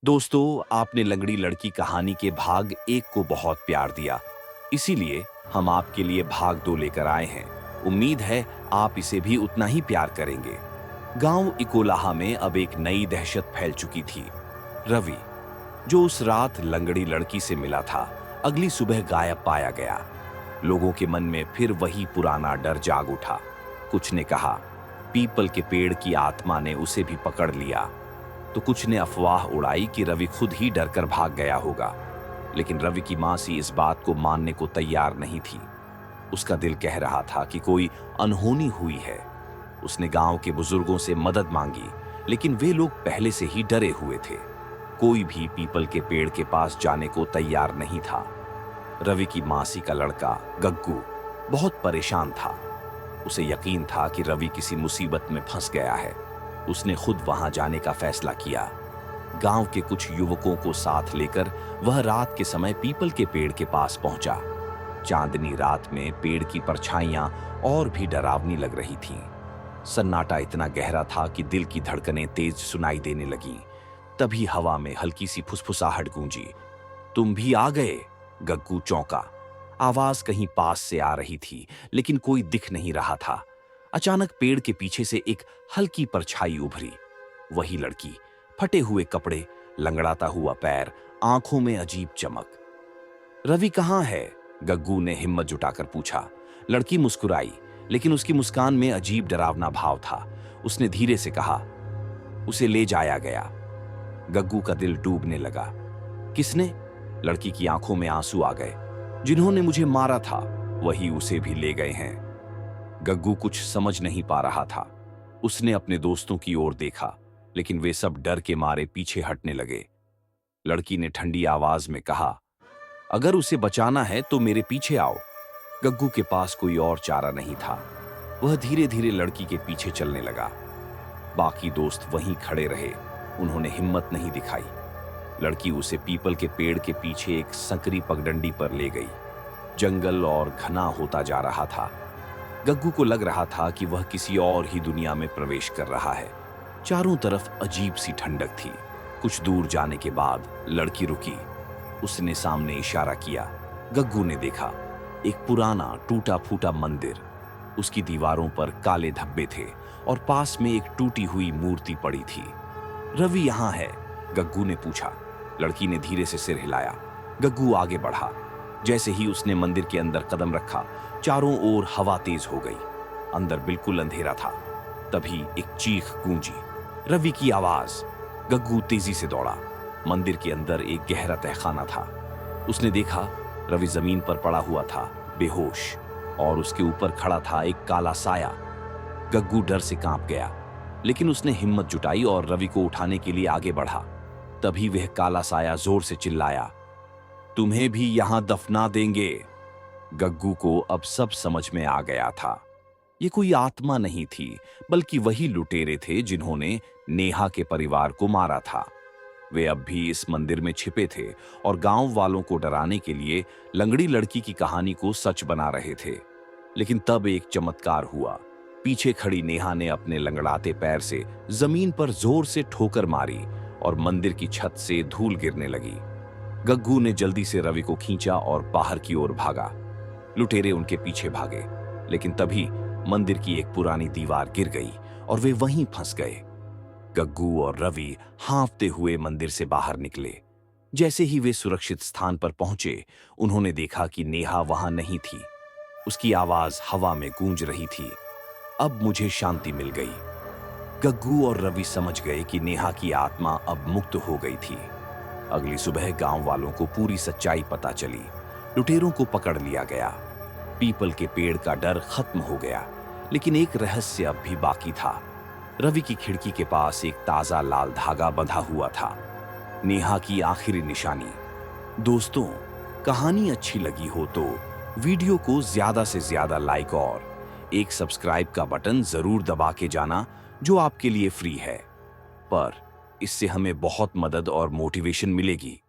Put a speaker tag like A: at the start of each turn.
A: दोस्तों, आपने लंगड़ी लड़की कहानी के भाग 1 को बहुत प्यार दिया, इसीलिए हम आपके लिए भाग 2 लेकर आए हैं। उम्मीद है आप इसे भी उतना ही प्यार करेंगे। गांव इकोलाहा में अब एक नई दहशत फैल चुकी थी। रवि, जो उस रात लंगड़ी लड़की से मिला था, अगली सुबह गायब पाया गया। लोगों के मन में फिर वही पुराना डर जाग उठा। कुछ ने कहा पीपल के पेड़ की आत्मा ने उसे भी पकड़ लिया, तो कुछ ने अफवाह उड़ाई कि रवि खुद ही डरकर भाग गया होगा। लेकिन रवि की मासी इस बात को मानने को तैयार नहीं थी। उसका दिल कह रहा था कि कोई अनहोनी हुई है। उसने गांव के बुजुर्गों से मदद मांगी, लेकिन वे लोग पहले से ही डरे हुए थे। कोई भी पीपल के पेड़ के पास जाने को तैयार नहीं था। रवि की मासी का लड़का गग्गू बहुत परेशान था। उसे यकीन था कि रवि किसी मुसीबत में फंस गया है। उसने खुद वहां जाने का फैसला किया। गांव के कुछ युवकों को साथ लेकर वह रात के समय पीपल के पेड़ के पास पहुंचा। चांदनी रात में पेड़ की परछाइयां और भी डरावनी लग रही थीं। सन्नाटा इतना गहरा था कि दिल की धड़कनें तेज सुनाई देने लगीं। तभी हवा में हल्की सी फुसफुसाहट गूंजी। तुम भी आ गए? गग्गू चौंका। आवाज कहीं पास से आ रही थी, लेकिन कोई दिख नहीं रहा था। अचानक पेड़ के पीछे से एक हल्की परछाई उभरी। वही लड़की, फटे हुए कपड़े, लंगड़ाता हुआ पैर, आंखों में अजीब चमक। रवि कहाँ है? गग्गू ने हिम्मत जुटाकर पूछा। लड़की मुस्कुराई, लेकिन उसकी मुस्कान में अजीब डरावना भाव था। उसने धीरे से कहा, उसे ले जाया गया। गग्गू का दिल डूबने लगा। किसने? लड़की की आंखों में आंसू आ गए। जिन्होंने मुझे मारा था, वही उसे भी ले गए हैं। गग्गू कुछ समझ नहीं पा रहा था। उसने अपने दोस्तों की ओर देखा, लेकिन वे सब डर के मारे पीछे हटने लगे। लड़की ने ठंडी आवाज में कहा, अगर उसे बचाना है तो मेरे पीछे आओ। गग्गू के पास कोई और चारा नहीं था। वह धीरे धीरे लड़की के पीछे चलने लगा। बाकी दोस्त वहीं खड़े रहे। उन्होंने हिम्मत नहीं दिखाई। लड़की उसे पीपल के पेड़ के पीछे एक संकरी पगडंडी पर ले गई। जंगल और घना होता जा रहा था। गग्गू को लग रहा था कि वह किसी और ही दुनिया में प्रवेश कर रहा है। चारों तरफ अजीब सी ठंडक थी। कुछ दूर जाने के बाद लड़की रुकी। उसने सामने इशारा किया। गग्गू ने देखा एक पुराना टूटा फूटा मंदिर। उसकी दीवारों पर काले धब्बे थे और पास में एक टूटी हुई मूर्ति पड़ी थी। रवि यहाँ है? गग्गू ने पूछा। लड़की ने धीरे से सिर हिलाया। गग्गू आगे बढ़ा। जैसे ही उसने मंदिर के अंदर कदम रखा, चारों ओर हवा तेज हो गई। अंदर बिल्कुल अंधेरा था। तभी एक चीख गूंजी, रवि की आवाज। गग्गू तेजी से दौड़ा। मंदिर के अंदर एक गहरा तहखाना था। उसने देखा रवि जमीन पर पड़ा हुआ था, बेहोश, और उसके ऊपर खड़ा था एक काला साया। गग्गू डर से कांप गया, लेकिन उसने हिम्मत जुटाई और रवि को उठाने के लिए आगे बढ़ा। तभी वह काला साया जोर से चिल्लाया, तुम्हें भी यहां दफना देंगे। गग्गू को अब सब समझ में आ गया था। ये कोई आत्मा नहीं थी, बल्कि वही लुटेरे थे जिन्होंने नेहा के परिवार को मारा था। वे अब भी इस मंदिर में छिपे थे और गांव वालों को डराने के लिए लंगड़ी लड़की की कहानी को सच बना रहे थे। लेकिन तब एक चमत्कार हुआ। पीछे खड़ी नेहा ने अपने लंगड़ाते पैर से जमीन पर जोर से ठोकर मारी और मंदिर की छत से धूल गिरने लगी। गग्गू ने जल्दी से रवि को खींचा और बाहर की ओर भागा। लुटेरे उनके पीछे भागे, लेकिन तभी मंदिर की एक पुरानी दीवार गिर गई और वे वहीं फंस गए। गग्गू और रवि हांफते हुए मंदिर से बाहर निकले। जैसे ही वे सुरक्षित स्थान पर पहुंचे, उन्होंने देखा कि नेहा वहां नहीं थी। उसकी आवाज हवा में गूंज रही थी। अब मुझे शांति मिल गई। गग्गू और रवि समझ गए कि नेहा की आत्मा अब मुक्त हो गई थी। अगली सुबह गांव वालों को पूरी सच्चाई पता चली। लुटेरों को पकड़ लिया गया। पीपल के पेड़ का डर खत्म हो गया, लेकिन एक रहस्य अब भी बाकी था। रवि की खिड़की के पास एक ताजा लाल धागा बंधा हुआ था, नेहा की आखिरी निशानी। दोस्तों, कहानी अच्छी लगी हो तो वीडियो को ज्यादा से ज्यादा लाइक और एक सब्सक्राइब का बटन जरूर दबा के जाना, जो आपके लिए फ्री है, पर इससे हमें बहुत मदद और मोटिवेशन मिलेगी।